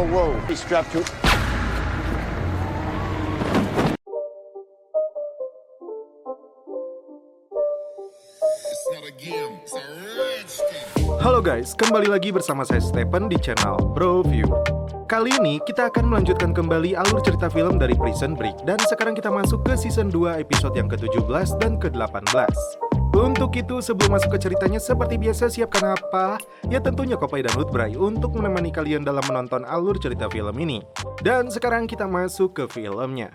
whoa. Be strapped to. Halo guys, kembali lagi bersama saya Stephen di channel Bro View. Kali ini kita akan melanjutkan kembali alur cerita film dari Prison Break. Dan sekarang kita masuk ke season 2 episode yang ke-17 dan ke-18. Untuk itu sebelum masuk ke ceritanya, seperti biasa siapkan apa? Ya tentunya Kopai dan Woodbray untuk menemani kalian dalam menonton alur cerita film ini. Dan sekarang kita masuk ke filmnya.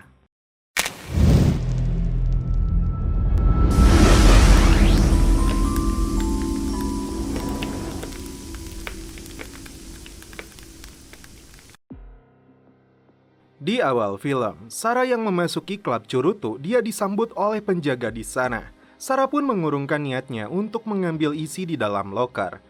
Di awal film, Sarah yang memasuki klub Curutu, dia disambut oleh penjaga di sana. Sarah pun mengurungkan niatnya untuk mengambil isi di dalam loker.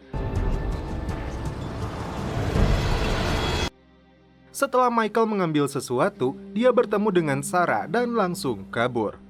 Setelah Michael mengambil sesuatu, dia bertemu dengan Sarah dan langsung kabur.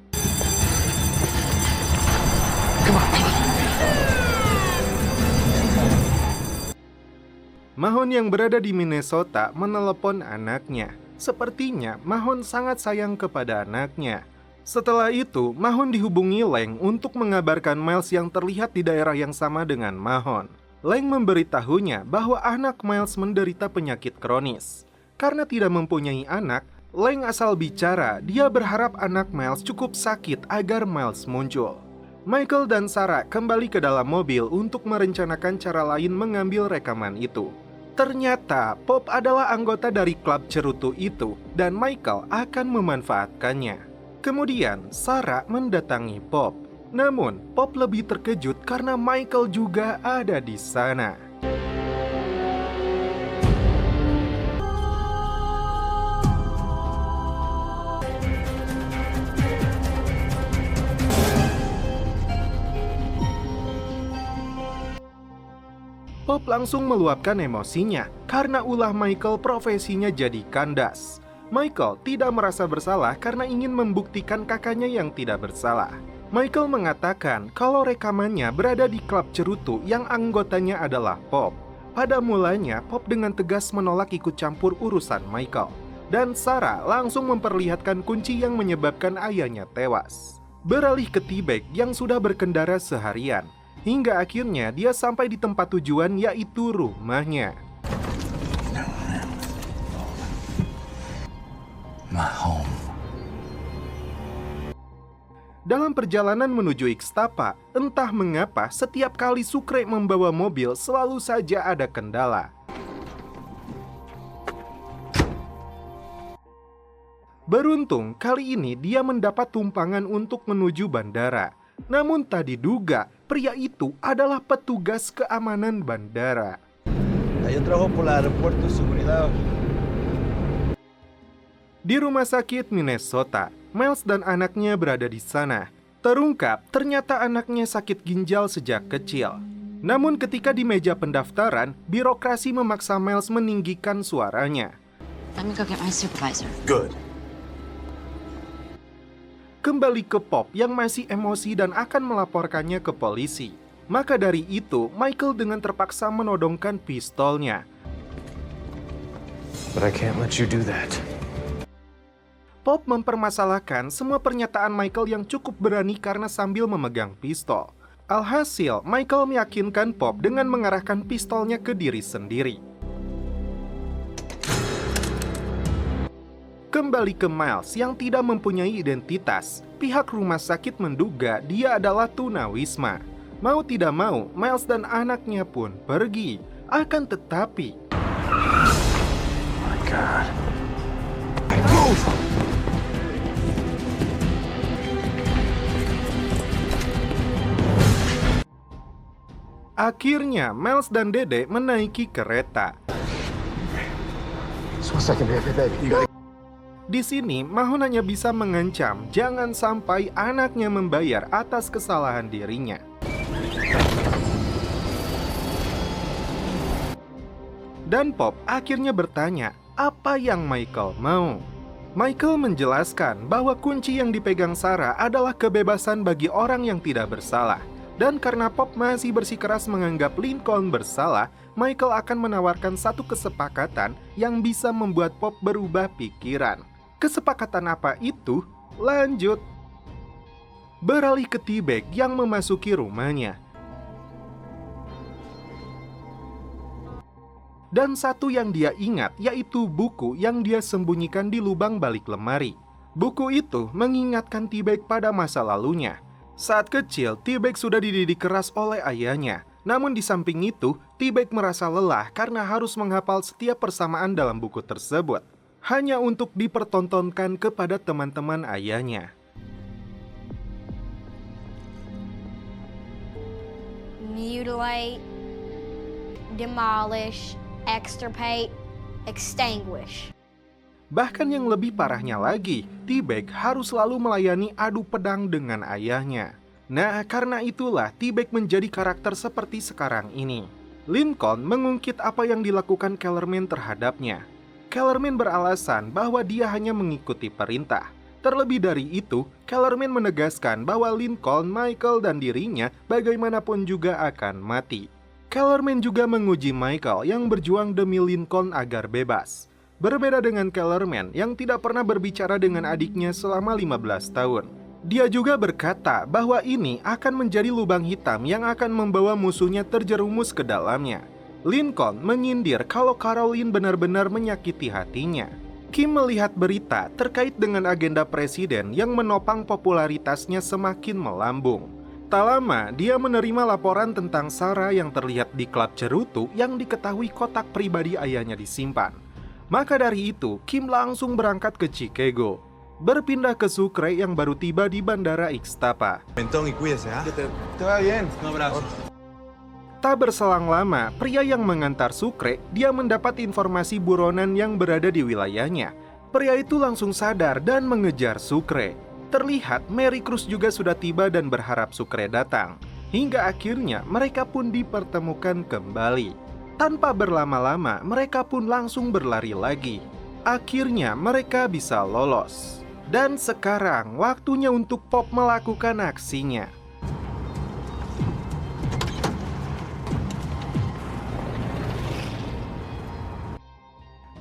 Mahon yang berada di Minnesota menelepon anaknya. Sepertinya Mahon sangat sayang kepada anaknya. Setelah itu, Mahon dihubungi Leng untuk mengabarkan Miles yang terlihat di daerah yang sama dengan Mahon. Leng memberitahunya bahwa anak Miles menderita penyakit kronis. Karena tidak mempunyai anak, Leng asal bicara, dia berharap anak Miles cukup sakit agar Miles muncul. Michael dan Sarah kembali ke dalam mobil untuk merencanakan cara lain mengambil rekaman itu. Ternyata Pop adalah anggota dari klub Cerutu itu dan Michael akan memanfaatkannya. Kemudian Sarah mendatangi Pop. Namun Pop lebih terkejut karena Michael juga ada di sana. Pop langsung meluapkan emosinya karena ulah Michael profesinya jadi kandas. Michael tidak merasa bersalah karena ingin membuktikan kakaknya yang tidak bersalah. Michael mengatakan kalau rekamannya berada di klub Cerutu yang anggotanya adalah Pop. Pada mulanya, Pop dengan tegas menolak ikut campur urusan Michael. Dan Sarah langsung memperlihatkan kunci yang menyebabkan ayahnya tewas. Beralih ke T-Bag yang sudah berkendara seharian. Hingga akhirnya dia sampai di tempat tujuan, yaitu rumahnya. My home. Dalam perjalanan menuju Ixtapa, entah mengapa setiap kali Sucre membawa mobil selalu saja ada kendala. Beruntung kali ini dia mendapat tumpangan untuk menuju bandara. Namun tak diduga, pria itu adalah petugas keamanan bandara. Yo trabajo por el aeropuerto de seguridad. Di rumah sakit Minnesota, Miles dan anaknya berada di sana. Terungkap, ternyata anaknya sakit ginjal sejak kecil. Namun ketika di meja pendaftaran, birokrasi memaksa Miles meninggikan suaranya. Let me go get my supervisor. Good. Kembali ke Pop yang masih emosi dan akan melaporkannya ke polisi. Maka dari itu, Michael dengan terpaksa menodongkan pistolnya. But I can't let you do that. Pop mempermasalahkan semua pernyataan Michael yang cukup berani karena sambil memegang pistol. Alhasil, Michael meyakinkan Pop dengan mengarahkan pistolnya ke diri sendiri. Kembali ke Miles yang tidak mempunyai identitas, pihak rumah sakit menduga dia adalah tunawisma. Mau tidak mau, Miles dan anaknya pun pergi. Akan tetapi... Oh my God. Akhirnya, Miles dan Dede menaiki kereta. Just 1 second, baby. You gotta... Di sini, Mahon hanya bisa mengancam jangan sampai anaknya membayar atas kesalahan dirinya. Dan Pop akhirnya bertanya, apa yang Michael mau? Michael menjelaskan bahwa kunci yang dipegang Sarah adalah kebebasan bagi orang yang tidak bersalah. Dan karena Pop masih bersikeras menganggap Lincoln bersalah, Michael akan menawarkan satu kesepakatan yang bisa membuat Pop berubah pikiran. Kesepakatan apa itu? Lanjut. Beralih ke T-Bag yang memasuki rumahnya. Dan satu yang dia ingat yaitu buku yang dia sembunyikan di lubang balik lemari. Buku itu mengingatkan T-Bag pada masa lalunya. Saat kecil, T-Bag sudah dididik keras oleh ayahnya. Namun di samping itu, T-Bag merasa lelah karena harus menghafal setiap persamaan dalam buku tersebut. Hanya untuk dipertontonkan kepada teman-teman ayahnya. Mutilate, demolish, extirpate, extinguish. Bahkan yang lebih parahnya lagi, T-Bag harus selalu melayani adu pedang dengan ayahnya. Nah, karena itulah T-Bag menjadi karakter seperti sekarang ini. Lincoln mengungkit apa yang dilakukan Kellerman terhadapnya. Kellerman beralasan bahwa dia hanya mengikuti perintah. Terlebih dari itu, Kellerman menegaskan bahwa Lincoln, Michael, dan dirinya bagaimanapun juga akan mati. Kellerman juga menguji Michael yang berjuang demi Lincoln agar bebas. Berbeda dengan Kellerman yang tidak pernah berbicara dengan adiknya selama 15 tahun. Dia juga berkata bahwa ini akan menjadi lubang hitam yang akan membawa musuhnya terjerumus ke dalamnya. Lincoln menyindir kalau Caroline benar-benar menyakiti hatinya. Kim melihat berita terkait dengan agenda presiden yang menopang popularitasnya semakin melambung. Tak lama, dia menerima laporan tentang Sarah yang terlihat di klub cerutu yang diketahui kotak pribadi ayahnya disimpan. Maka dari itu, Kim langsung berangkat ke Chicago, berpindah ke Sucre yang baru tiba di Bandara Ixtapa. Tak berselang lama, pria yang mengantar Sucre, dia mendapat informasi buronan yang berada di wilayahnya. Pria itu langsung sadar dan mengejar Sucre. Terlihat Mary Cruz juga sudah tiba dan berharap Sucre datang. Hingga akhirnya mereka pun dipertemukan kembali. Tanpa berlama-lama, mereka pun langsung berlari lagi. Akhirnya mereka bisa lolos. Dan sekarang waktunya untuk Pop melakukan aksinya.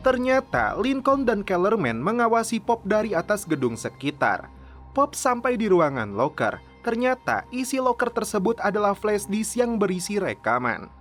Ternyata Lincoln dan Kellerman mengawasi Pop dari atas gedung sekitar. Pop sampai di ruangan loker. Ternyata isi loker tersebut adalah flash disk yang berisi rekaman.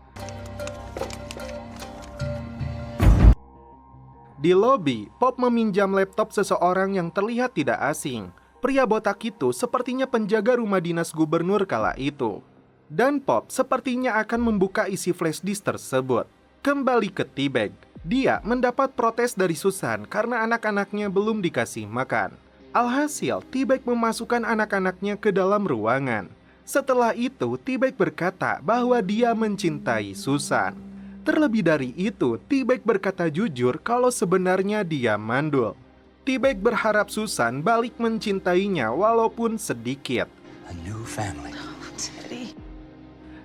Di lobi, Pop meminjam laptop seseorang yang terlihat tidak asing. Pria botak itu sepertinya penjaga rumah dinas gubernur kala itu. Dan Pop sepertinya akan membuka isi flash disk tersebut. Kembali ke T-Bag, dia mendapat protes dari Susan karena anak-anaknya belum dikasih makan. Alhasil, T-Bag memasukkan anak-anaknya ke dalam ruangan. Setelah itu, T-Bag berkata bahwa dia mencintai Susan. Terlebih dari itu, T-Bag berkata jujur kalau sebenarnya dia mandul. T-Bag berharap Susan balik mencintainya walaupun sedikit. A new family.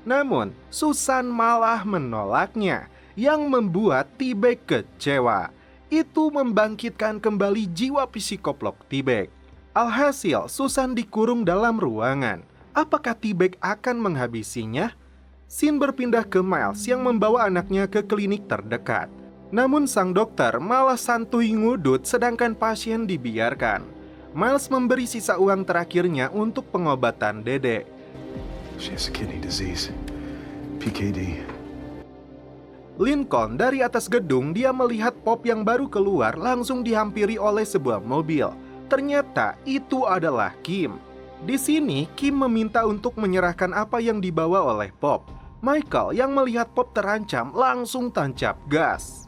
Namun, Susan malah menolaknya, yang membuat T-Bag kecewa. Itu membangkitkan kembali jiwa psikoplok T-Bag. Alhasil, Susan dikurung dalam ruangan. Apakah T-Bag akan menghabisinya? Scene berpindah ke Miles yang membawa anaknya ke klinik terdekat. Namun sang dokter malah santuy ngudut sedangkan pasien dibiarkan. Miles memberi sisa uang terakhirnya untuk pengobatan Dede. She has a kidney disease. PKD. Lincoln dari atas gedung dia melihat Pop yang baru keluar langsung dihampiri oleh sebuah mobil. Ternyata itu adalah Kim. Di sini Kim meminta untuk menyerahkan apa yang dibawa oleh Pop. Michael yang melihat Pop terancam langsung tancap gas.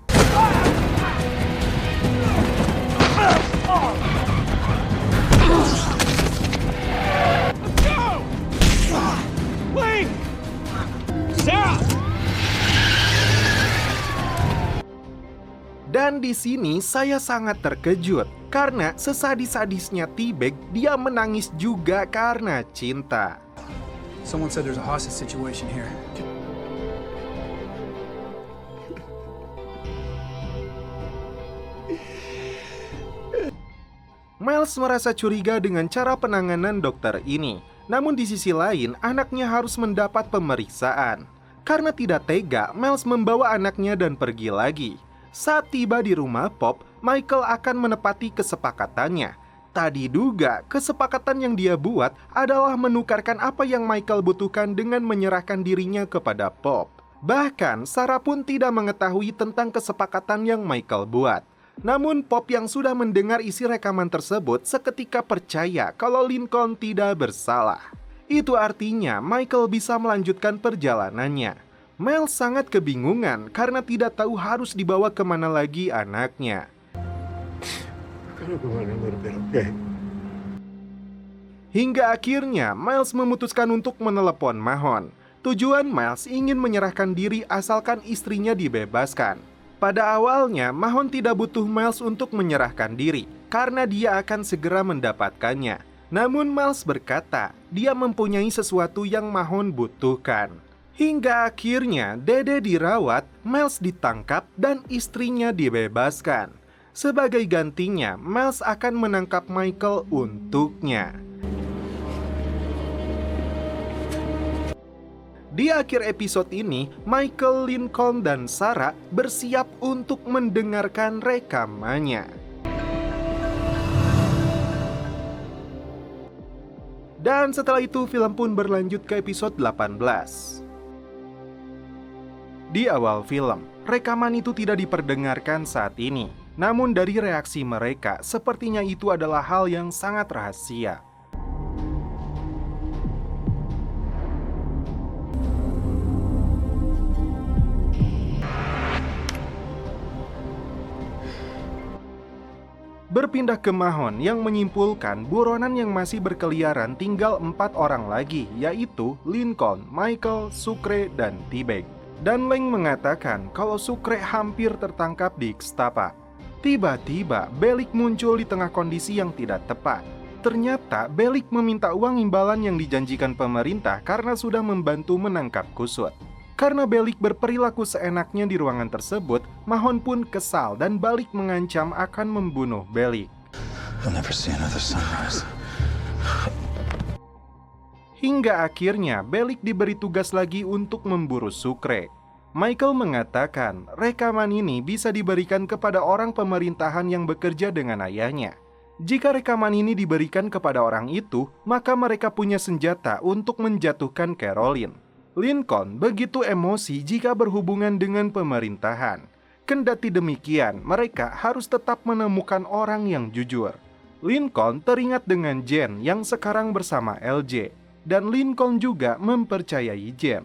Dan di sini saya sangat terkejut karena sesadis-sadisnya T-Bag dia menangis juga karena cinta. Someone said there's a hostage situation here. Miles merasa curiga dengan cara penanganan dokter ini. Namun di sisi lain, anaknya harus mendapat pemeriksaan. Karena tidak tega, Miles membawa anaknya dan pergi lagi. Saat tiba di rumah Pop, Michael akan menepati kesepakatannya. Tak diduga, kesepakatan yang dia buat adalah menukarkan apa yang Michael butuhkan dengan menyerahkan dirinya kepada Pop. Bahkan, Sarah pun tidak mengetahui tentang kesepakatan yang Michael buat. Namun Pop yang sudah mendengar isi rekaman tersebut seketika percaya kalau Lincoln tidak bersalah. Itu artinya Michael bisa melanjutkan perjalanannya. Miles sangat kebingungan karena tidak tahu harus dibawa kemana lagi anaknya. Hingga akhirnya Miles memutuskan untuk menelepon Mahon. Tujuan Miles ingin menyerahkan diri asalkan istrinya dibebaskan. Pada awalnya Mahon tidak butuh Miles untuk menyerahkan diri karena dia akan segera mendapatkannya. Namun Miles berkata, dia mempunyai sesuatu yang Mahon butuhkan. Hingga akhirnya Dede dirawat, Miles ditangkap, dan istrinya dibebaskan. Sebagai gantinya, Miles akan menangkap Michael untuknya. Di akhir episode ini, Michael, Lincoln, dan Sarah bersiap untuk mendengarkan rekamannya. Dan setelah itu film pun berlanjut ke episode 18. Di awal film, rekaman itu tidak diperdengarkan saat ini. Namun dari reaksi mereka, sepertinya itu adalah hal yang sangat rahasia. Berpindah ke Mahon yang menyimpulkan buronan yang masih berkeliaran tinggal 4 orang lagi, yaitu Lincoln, Michael, Sucre, dan T-Bag. Dan Leng mengatakan kalau Sucre hampir tertangkap di Ixtapa. Tiba-tiba Bellic muncul di tengah kondisi yang tidak tepat. Ternyata Bellic meminta uang imbalan yang dijanjikan pemerintah karena sudah membantu menangkap kusut. Karena Bellic berperilaku seenaknya di ruangan tersebut, Mahon pun kesal dan balik mengancam akan membunuh Bellic. Hingga akhirnya Bellic diberi tugas lagi untuk memburu Sucre. Michael mengatakan rekaman ini bisa diberikan kepada orang pemerintahan yang bekerja dengan ayahnya. Jika rekaman ini diberikan kepada orang itu, maka mereka punya senjata untuk menjatuhkan Caroline. Lincoln begitu emosi jika berhubungan dengan pemerintahan. Kendati demikian, mereka harus tetap menemukan orang yang jujur. Lincoln teringat dengan Jen yang sekarang bersama LJ, dan Lincoln juga mempercayai Jen.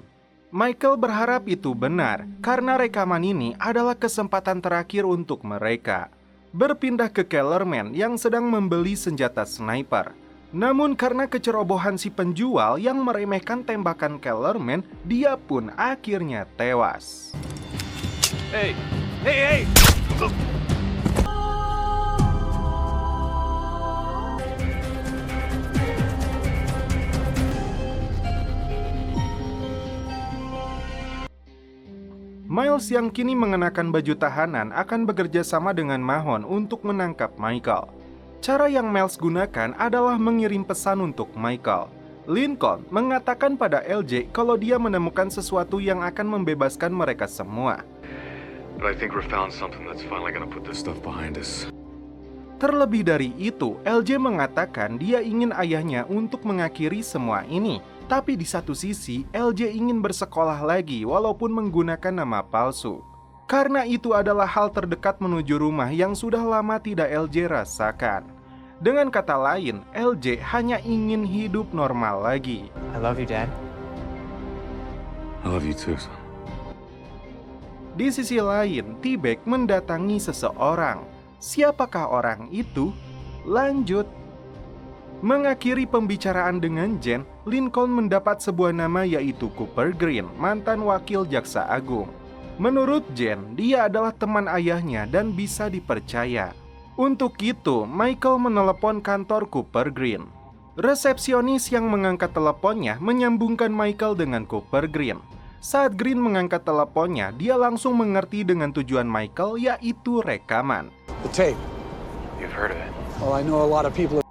Michael berharap itu benar, karena rekaman ini adalah kesempatan terakhir untuk mereka. Berpindah ke Kellerman yang sedang membeli senjata sniper. Namun karena kecerobohan si penjual yang meremehkan tembakan Kellerman, dia pun akhirnya tewas. Hey! Miles yang kini mengenakan baju tahanan akan bekerja sama dengan Mahon untuk menangkap Michael. Cara yang Miles gunakan adalah mengirim pesan untuk Michael. Lincoln mengatakan pada LJ kalau dia menemukan sesuatu yang akan membebaskan mereka semua. But I think we found something that's finally gonna put this stuff behind us. Terlebih dari itu, LJ mengatakan dia ingin ayahnya untuk mengakhiri semua ini. Tapi di satu sisi, LJ ingin bersekolah lagi walaupun menggunakan nama palsu. Karena itu adalah hal terdekat menuju rumah yang sudah lama tidak LJ rasakan. Dengan kata lain, LJ hanya ingin hidup normal lagi. I love you, Dad. I love you too, son. Di sisi lain, T-Bag mendatangi seseorang. Siapakah orang itu? Lanjut. Mengakhiri pembicaraan dengan Jen, Lincoln mendapat sebuah nama yaitu Cooper Green, mantan wakil jaksa agung. Menurut Jen, dia adalah teman ayahnya dan bisa dipercaya. Untuk itu, Michael menelepon kantor Cooper Green. Resepsionis yang mengangkat teleponnya menyambungkan Michael dengan Cooper Green. Saat Green mengangkat teleponnya, dia langsung mengerti dengan tujuan Michael, yaitu rekaman. The tape. You've heard of it. Well, I know a lot of people.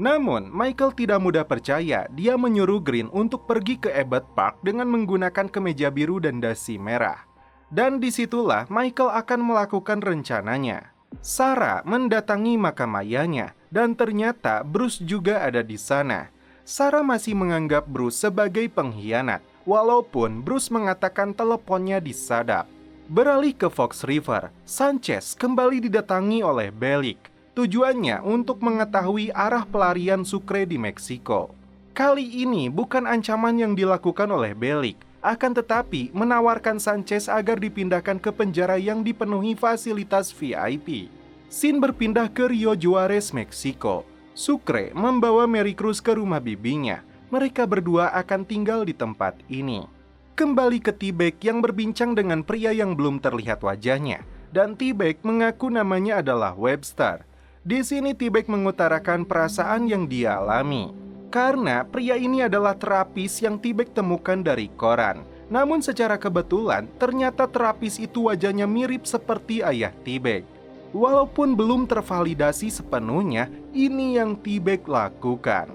Namun, Michael tidak mudah percaya. Dia menyuruh Green untuk pergi ke Ebert Park dengan menggunakan kemeja biru dan dasi merah. Dan disitulah Michael akan melakukan rencananya. Sarah mendatangi makam ayahnya, dan ternyata Bruce juga ada di sana. Sarah masih menganggap Bruce sebagai pengkhianat, walaupun Bruce mengatakan teleponnya disadap. Beralih ke Fox River, Sanchez kembali didatangi oleh Bellick. Tujuannya untuk mengetahui arah pelarian Sucre di Meksiko. Kali ini bukan ancaman yang dilakukan oleh Bellick, akan tetapi menawarkan Sanchez agar dipindahkan ke penjara yang dipenuhi fasilitas VIP. Scene berpindah ke Rio Juarez, Meksiko. Sucre membawa Mary Cruz ke rumah bibinya. Mereka berdua akan tinggal di tempat ini. Kembali ke T-Bag yang berbincang dengan pria yang belum terlihat wajahnya. Dan T-Bag mengaku namanya adalah Webster. Di sini T-Bag mengutarakan perasaan yang dia alami. Karena pria ini adalah terapis yang T-Bag temukan dari koran. Namun secara kebetulan, ternyata terapis itu wajahnya mirip seperti ayah T-Bag. Walaupun belum tervalidasi sepenuhnya, ini yang T-Bag lakukan.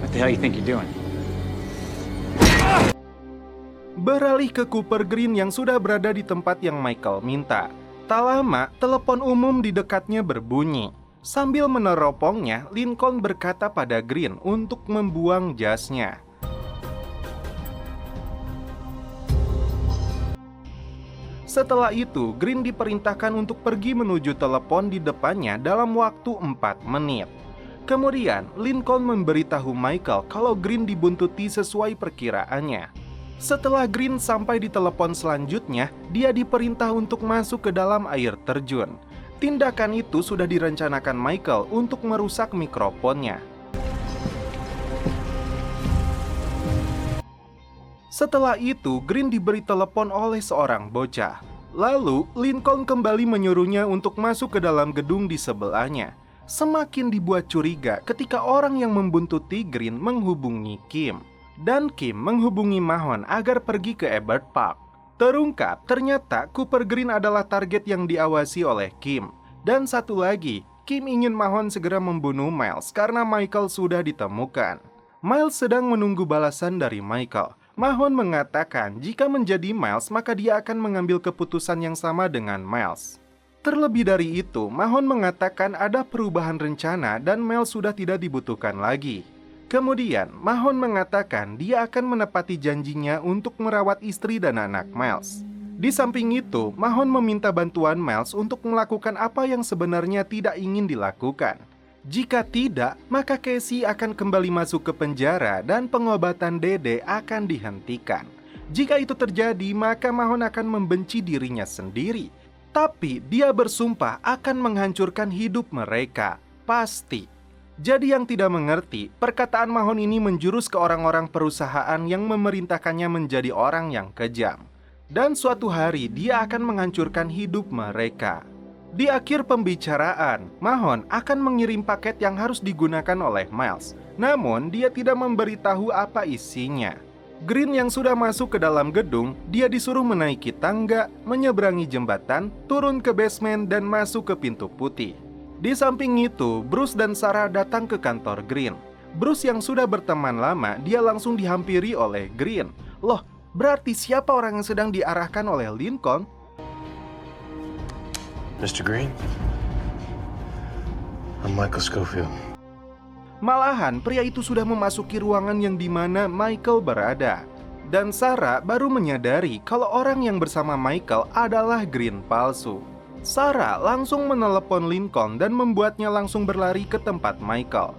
What the hell you think you're doing? Beralih ke Cooper Green yang sudah berada di tempat yang Michael minta. Tak lama, telepon umum di dekatnya berbunyi. Sambil meneropongnya, Lincoln berkata pada Green untuk membuang jasnya. Setelah itu, Green diperintahkan untuk pergi menuju telepon di depannya dalam waktu 4 menit. Kemudian, Lincoln memberitahu Michael kalau Green dibuntuti sesuai perkiraannya. Setelah Green sampai di telepon selanjutnya, dia diperintah untuk masuk ke dalam air terjun. Tindakan itu sudah direncanakan Michael untuk merusak mikrofonnya. Setelah itu, Green diberi telepon oleh seorang bocah. Lalu, Lincoln kembali menyuruhnya untuk masuk ke dalam gedung di sebelahnya. Semakin dibuat curiga ketika orang yang membuntuti Green menghubungi Kim. Dan Kim menghubungi Mahon agar pergi ke Ebert Park. Terungkap, ternyata Cooper Green adalah target yang diawasi oleh Kim. Dan satu lagi, Kim ingin Mahon segera membunuh Miles karena Michael sudah ditemukan. Miles sedang menunggu balasan dari Michael. Mahon mengatakan jika menjadi Miles maka dia akan mengambil keputusan yang sama dengan Miles. Terlebih dari itu, Mahon mengatakan ada perubahan rencana dan Miles sudah tidak dibutuhkan lagi. Kemudian, Mahon mengatakan dia akan menepati janjinya untuk merawat istri dan anak Miles. Di samping itu, Mahon meminta bantuan Miles untuk melakukan apa yang sebenarnya tidak ingin dilakukan. Jika tidak, maka Casey akan kembali masuk ke penjara dan pengobatan Dede akan dihentikan. Jika itu terjadi, maka Mahon akan membenci dirinya sendiri. Tapi dia bersumpah akan menghancurkan hidup mereka. Pasti. Jadi yang tidak mengerti, perkataan Mahon ini menjurus ke orang-orang perusahaan yang memerintahkannya menjadi orang yang kejam. Dan suatu hari dia akan menghancurkan hidup mereka. Di akhir pembicaraan, Mahon akan mengirim paket yang harus digunakan oleh Miles. Namun dia tidak memberitahu apa isinya. Green yang sudah masuk ke dalam gedung, dia disuruh menaiki tangga, menyeberangi jembatan, turun ke basement dan masuk ke pintu putih. Di samping itu, Bruce dan Sarah datang ke kantor Green. Bruce yang sudah berteman lama, dia langsung dihampiri oleh Green. Loh, berarti siapa orang yang sedang diarahkan oleh Lincoln? Mr. Green? I'm Michael Schofield. Malahan, pria itu sudah memasuki ruangan yang dimana Michael berada. Dan Sarah baru menyadari kalau orang yang bersama Michael adalah Green palsu. Sarah langsung menelepon Lincoln dan membuatnya langsung berlari ke tempat Michael.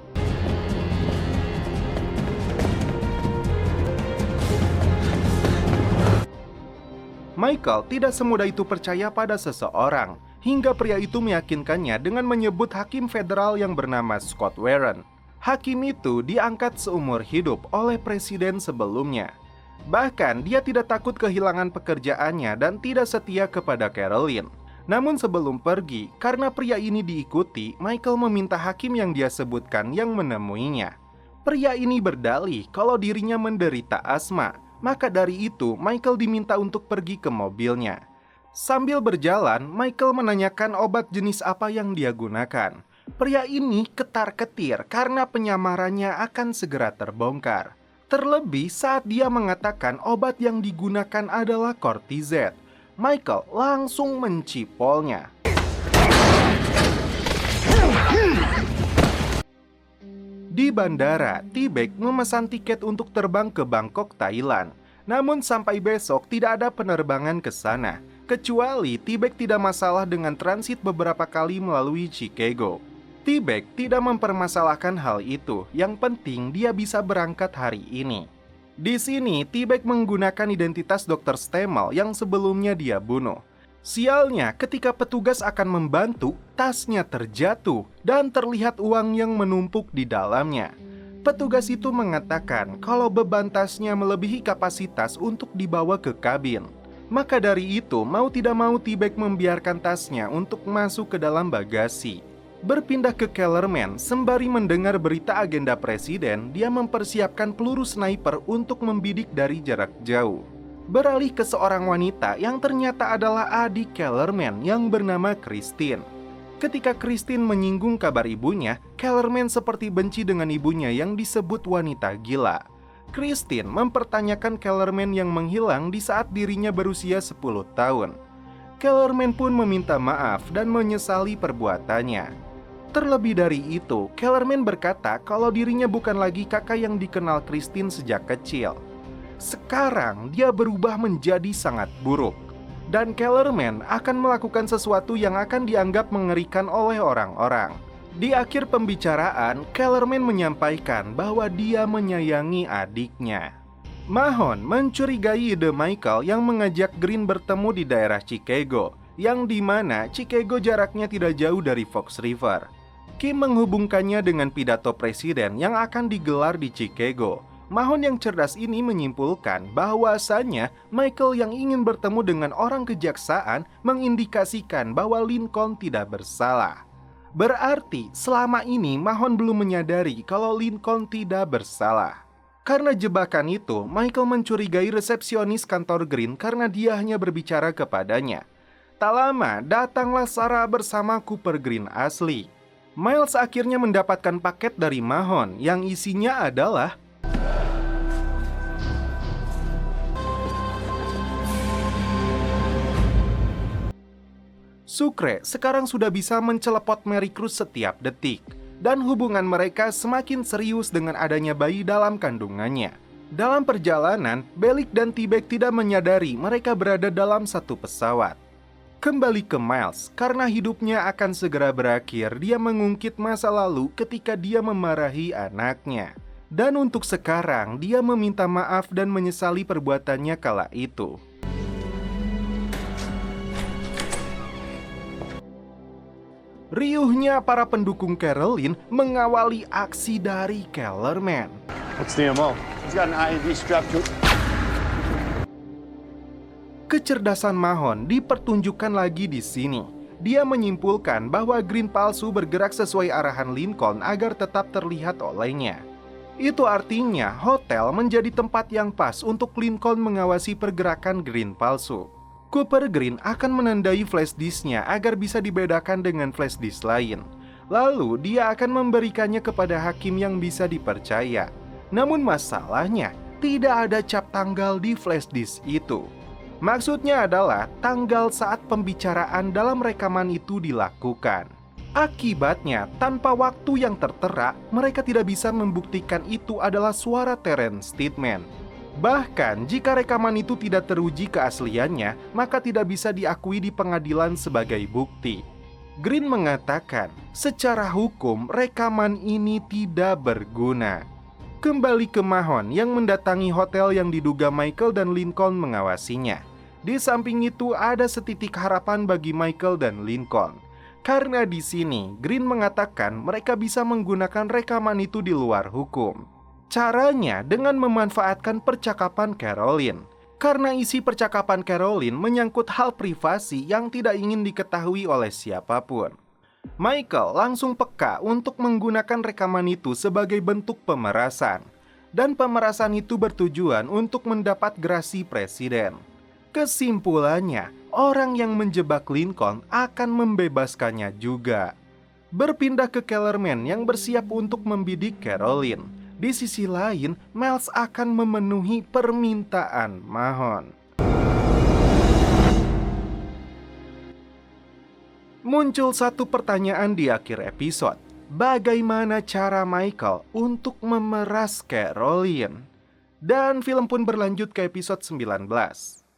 Michael tidak semudah itu percaya pada seseorang, hingga pria itu meyakinkannya dengan menyebut hakim federal yang bernama Scott Warren. Hakim itu diangkat seumur hidup oleh presiden sebelumnya. Bahkan dia tidak takut kehilangan pekerjaannya dan tidak setia kepada Caroline. Namun sebelum pergi, karena pria ini diikuti, Michael meminta hakim yang dia sebutkan yang menemuinya. Pria ini berdalih kalau dirinya menderita asma, maka dari itu Michael diminta untuk pergi ke mobilnya. Sambil berjalan, Michael menanyakan obat jenis apa yang dia gunakan. Pria ini ketar-ketir karena penyamarannya akan segera terbongkar. Terlebih saat dia mengatakan obat yang digunakan adalah Cortizet. Michael langsung mencipolnya. Di bandara, T-Bag memesan tiket untuk terbang ke Bangkok, Thailand. Namun sampai besok tidak ada penerbangan ke sana. Kecuali T-Bag tidak masalah dengan transit beberapa kali melalui Chicago. T-Bag tidak mempermasalahkan hal itu. Yang penting dia bisa berangkat hari ini. Di sini, T-Bag menggunakan identitas Dr. Stemmel yang sebelumnya dia bunuh. Sialnya, ketika petugas akan membantu, tasnya terjatuh dan terlihat uang yang menumpuk di dalamnya. Petugas itu mengatakan kalau beban tasnya melebihi kapasitas untuk dibawa ke kabin. Maka dari itu, mau tidak mau T-Bag membiarkan tasnya untuk masuk ke dalam bagasi. Berpindah ke Kellerman, sembari mendengar berita agenda presiden, dia mempersiapkan peluru sniper untuk membidik dari jarak jauh. Beralih ke seorang wanita yang ternyata adalah adik Kellerman yang bernama Christine. Ketika Christine menyinggung kabar ibunya, Kellerman seperti benci dengan ibunya yang disebut wanita gila. Christine mempertanyakan Kellerman yang menghilang di saat dirinya berusia 10 tahun. Kellerman pun meminta maaf dan menyesali perbuatannya. Terlebih dari itu, Kellerman berkata kalau dirinya bukan lagi kakak yang dikenal Christine sejak kecil. Sekarang dia berubah menjadi sangat buruk. Dan Kellerman akan melakukan sesuatu yang akan dianggap mengerikan oleh orang-orang. Di akhir pembicaraan, Kellerman menyampaikan bahwa dia menyayangi adiknya. Mahon mencurigai ide Michael yang mengajak Green bertemu di daerah Chicago, yang dimana Chicago jaraknya tidak jauh dari Fox River. Kim menghubungkannya dengan pidato presiden yang akan digelar di Chicago. Mahon yang cerdas ini menyimpulkan bahwasannya Michael yang ingin bertemu dengan orang kejaksaan mengindikasikan bahwa Lincoln tidak bersalah. Berarti selama ini Mahon belum menyadari kalau Lincoln tidak bersalah. Karena jebakan itu, Michael mencurigai resepsionis kantor Green karena dia hanya berbicara kepadanya. Tak lama, datanglah Sarah bersama Cooper Green asli. Miles akhirnya mendapatkan paket dari Mahon yang isinya adalah Sucre sekarang sudah bisa mencelepot Mary Cruz setiap detik. Dan hubungan mereka semakin serius dengan adanya bayi dalam kandungannya. Dalam perjalanan, Bellick dan T-Bag tidak menyadari mereka berada dalam satu pesawat. Kembali ke Miles, karena hidupnya akan segera berakhir, dia mengungkit masa lalu ketika dia memarahi anaknya. Dan untuk sekarang, dia meminta maaf dan menyesali perbuatannya kala itu. Riuhnya para pendukung Caroline mengawali aksi dari Kellerman. What's the MO? He's got an IED strapped to... Kecerdasan Mahon dipertunjukkan lagi di sini. Dia menyimpulkan bahwa Green palsu bergerak sesuai arahan Lincoln agar tetap terlihat olehnya. Itu artinya hotel menjadi tempat yang pas untuk Lincoln mengawasi pergerakan Green palsu. Cooper Green akan menandai flash disknya agar bisa dibedakan dengan flash disk lain. Lalu dia akan memberikannya kepada hakim yang bisa dipercaya. Namun masalahnya, tidak ada cap tanggal di flash disk itu. Maksudnya adalah tanggal saat pembicaraan dalam rekaman itu dilakukan. Akibatnya, tanpa waktu yang tertera, mereka tidak bisa membuktikan itu adalah suara Terence Steadman. Bahkan, jika rekaman itu tidak teruji keasliannya, maka tidak bisa diakui di pengadilan sebagai bukti. Green mengatakan, secara hukum, rekaman ini tidak berguna. Kembali ke Mahon yang mendatangi hotel yang diduga Michael dan Lincoln mengawasinya. Di samping itu ada setitik harapan bagi Michael dan Lincoln. Karena di sini, Green mengatakan mereka bisa menggunakan rekaman itu di luar hukum. Caranya dengan memanfaatkan percakapan Caroline. Karena isi percakapan Caroline menyangkut hal privasi yang tidak ingin diketahui oleh siapapun. Michael langsung peka untuk menggunakan rekaman itu sebagai bentuk pemerasan. Dan pemerasan itu bertujuan untuk mendapat grasi presiden. Kesimpulannya, orang yang menjebak Lincoln akan membebaskannya juga. berpindah ke Kellerman yang bersiap untuk membidik Caroline. Di sisi lain, Miles akan memenuhi permintaan Mahon. Muncul satu pertanyaan di akhir episode. Bagaimana cara Michael untuk memeras Caroline? Dan film pun berlanjut ke episode 19.